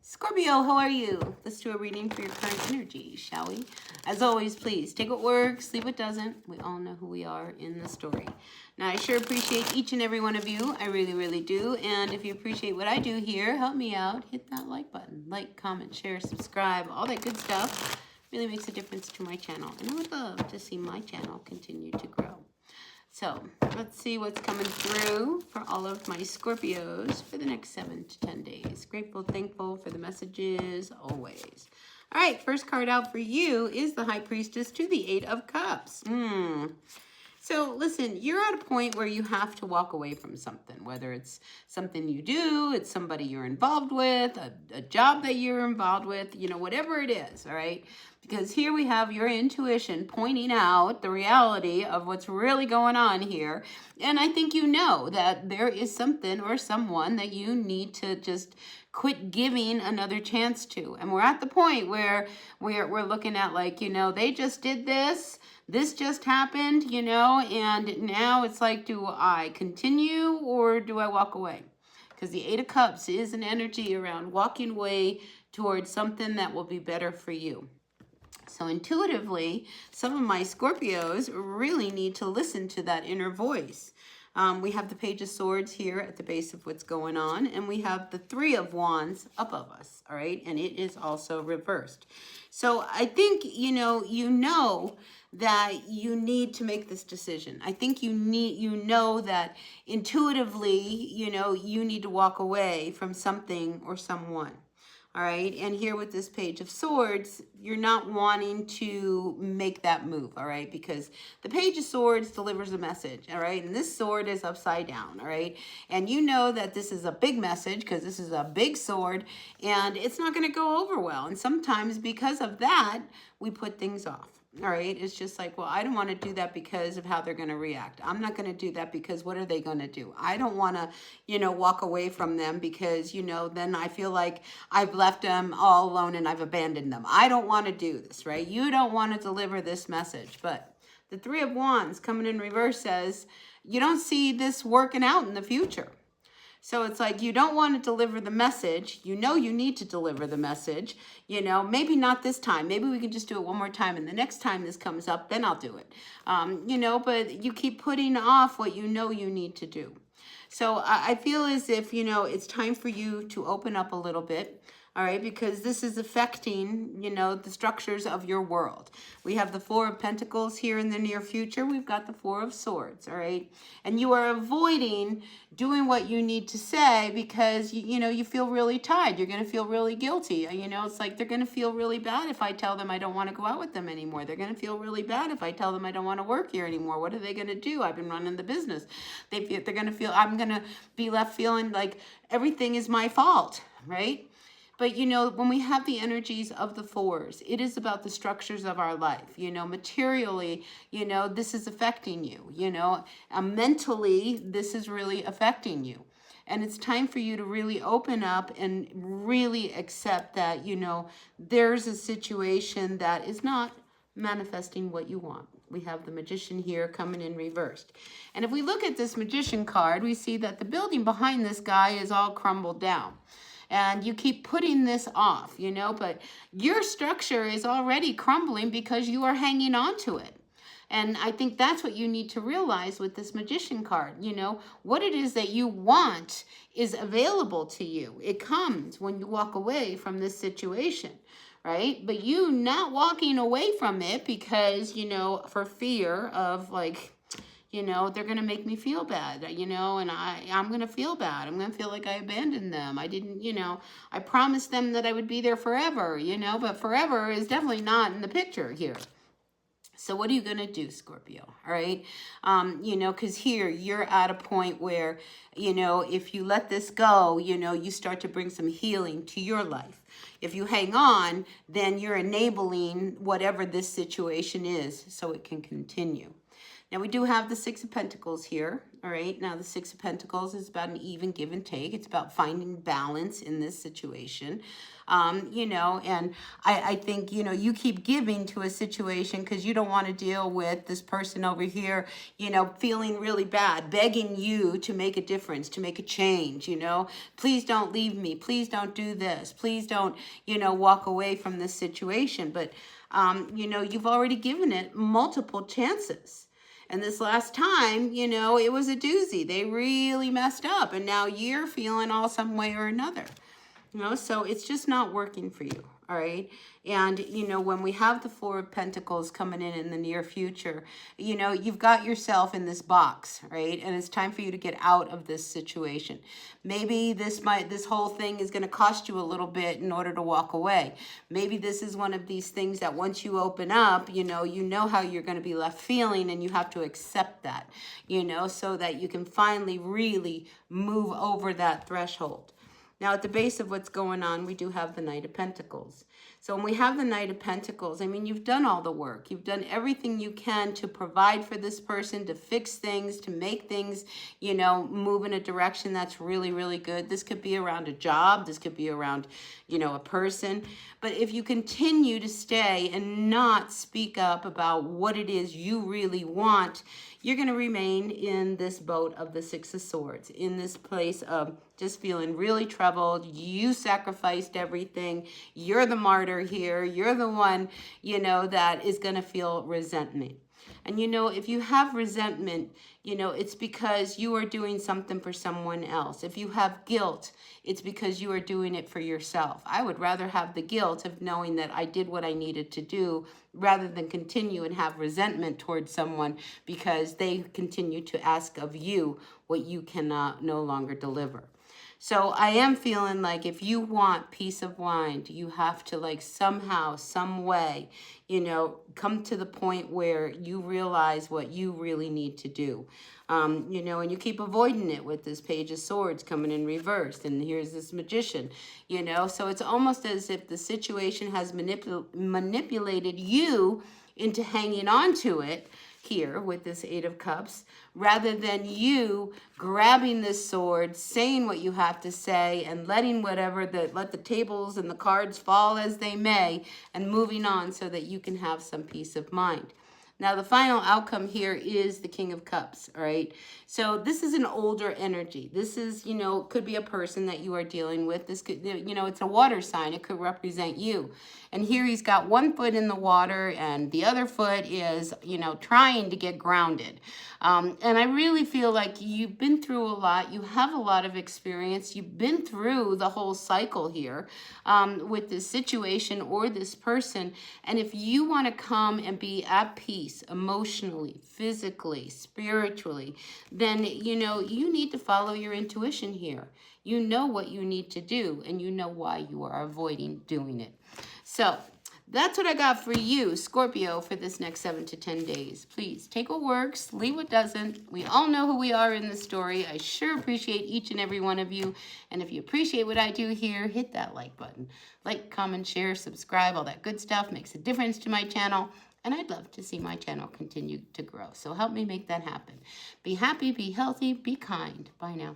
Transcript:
Scorpio, how are you? Let's do a reading for your current energy, shall we? As always, please take what works, leave what doesn't. We all know who we are in the story. Now, I sure appreciate each and every one of you. I really, really do. And if you appreciate what I do here, help me out. Hit that like button. Like, comment, share, subscribe, all that good stuff. Really makes a difference to my channel. And I would love to see my channel continue to grow. So let's see what's coming through for all of my Scorpios for the next 7 to 10 days. Grateful, thankful for the messages, always. All right, first card out for you is the High Priestess to the Eight of Cups. So listen, you're at a point where you have to walk away from something, whether it's something you do, it's somebody you're involved with, a job that you're involved with, you know, whatever it is, all right? Because here we have your intuition pointing out the reality of what's really going on here. And I think you know that there is something or someone that you need to just quit giving another chance to. And we're at the point where we're looking at, like, you know, they just did this. This just happened, you know, and now it's like, do I continue or do I walk away? Because the Eight of Cups is an energy around walking away towards something that will be better for you. So intuitively, some of my Scorpios really need to listen to that inner voice. We have the Page of Swords here at the base of what's going on, and we have the Three of Wands above us, all right? And it is also reversed. So I think, you know that you need to make this decision. I think you know that intuitively, you need to walk away from something or someone. All right, and here with this Page of Swords, you're not wanting to make that move, all right, because the Page of Swords delivers a message, all right, and this sword is upside down, all right, and you know that this is a big message because this is a big sword, and it's not going to go over well, and sometimes because of that, we put things off. All right, it's just like, well, I don't want to do that because of how they're going to react. I'm not going to do that because what are they going to do? I don't want to, walk away from them because, then I feel like I've left them all alone and I've abandoned them. I don't want to do this, right? You don't want to deliver this message. But the Three of Wands coming in reverse says you don't see this working out in the future. So it's like you don't want to deliver the message. You know you need to deliver the message. Maybe not this time. Maybe we can just do it one more time. And the next time this comes up, then I'll do it. But you keep putting off what you know you need to do. So I feel as if, it's time for you to open up a little bit. All right, because this is affecting, the structures of your world. We have the Four of Pentacles here in the near future. We've got the Four of Swords, all right? And you are avoiding doing what you need to say because, you feel really tired. You're going to feel really guilty. It's like they're going to feel really bad if I tell them I don't want to go out with them anymore. They're going to feel really bad if I tell them I don't want to work here anymore. What are they going to do? I've been running the business. They're going to feel, I'm going to be left feeling like everything is my fault, right? But, when we have the energies of the fours, it is about the structures of our life. Materially, this is affecting you. Mentally, this is really affecting you. And it's time for you to really open up and really accept that, there's a situation that is not manifesting what you want. We have the Magician here coming in reversed. And if we look at this Magician card, we see that the building behind this guy is all crumbled down. And you keep putting this off, but your structure is already crumbling because you are hanging on to it. And I think that's what you need to realize with this Magician card. What it is that you want is available to you. It comes when you walk away from this situation, right? But you not walking away from it because, for fear of they're going to make me feel bad, and I'm going to feel bad. I'm going to feel like I abandoned them. I didn't, I promised them that I would be there forever, but forever is definitely not in the picture here. So what are you going to do, Scorpio? All right. Because here you're at a point where, if you let this go, you start to bring some healing to your life. If you hang on, then you're enabling whatever this situation is so it can continue. Now we do have the Six of Pentacles here, all right? Now the Six of Pentacles is about an even give and take. It's about finding balance in this situation, you know, and I think, you know, you keep giving to a situation because you don't want to deal with this person over here, you know, feeling really bad, begging you to make a difference, to make a change, you know. Please don't leave me. Please don't do this. Please don't, you know, walk away from this situation. But, you know, you've already given it multiple chances. And this last time, you know, it was a doozy. They really messed up. And now you're feeling all some way or another. You know, so it's just not working for you. All right. And, you know, when we have the Four of Pentacles coming in the near future, you know, you've got yourself in this box, right? And it's time for you to get out of this situation. Maybe this whole thing is going to cost you a little bit in order to walk away. Maybe this is one of these things that once you open up, you know how you're going to be left feeling, and you have to accept that, you know, so that you can finally really move over that threshold. Now, at the base of what's going on, we do have the Knight of Pentacles. So when we have the Knight of Pentacles, I mean, you've done all the work. You've done everything you can to provide for this person, to fix things, to make things, you know, move in a direction that's really, really good. This could be around a job. This could be around, you know, a person. But if you continue to stay and not speak up about what it is you really want, you're going to remain in this boat of the Six of Swords, in this place of just feeling really troubled. You sacrificed everything. You're the martyr here. You're the one, you know, that is going to feel resentment. And, you know, if you have resentment, you know, it's because you are doing something for someone else. If you have guilt, it's because you are doing it for yourself. I would rather have the guilt of knowing that I did what I needed to do rather than continue and have resentment towards someone because they continue to ask of you what you cannot no longer deliver. So I am feeling like if you want peace of mind, you have to like somehow, some way, you know, come to the point where you realize what you really need to do. You know, and you keep avoiding it with this Page of Swords coming in reverse. And here's this Magician, you know, so it's almost as if the situation has manipulated you into hanging on to it here with this Eight of Cups, rather than you grabbing this sword, saying what you have to say, and letting let the tables and the cards fall as they may, and moving on so that you can have some peace of mind. Now, the final outcome here is the King of Cups, all right? So this is an older energy. This is, you know, could be a person that you are dealing with. This could, you know, it's a water sign. It could represent you. And here he's got one foot in the water and the other foot is, you know, trying to get grounded. And I really feel like you've been through a lot. You have a lot of experience. You've been through the whole cycle here with this situation or this person. And if you want to come and be at peace emotionally, physically, spiritually, then, you know, you need to follow your intuition here. You know what you need to do, and you know why you are avoiding doing it. So that's what I got for you, Scorpio, for this next 7 to 10 days. Please take what works, leave what doesn't. We all know who we are in this story. I sure appreciate each and every one of you. And if you appreciate what I do here, hit that like button. Like, comment, share, subscribe, all that good stuff makes a difference to my channel. And I'd love to see my channel continue to grow. So help me make that happen. Be happy, be healthy, be kind. Bye now.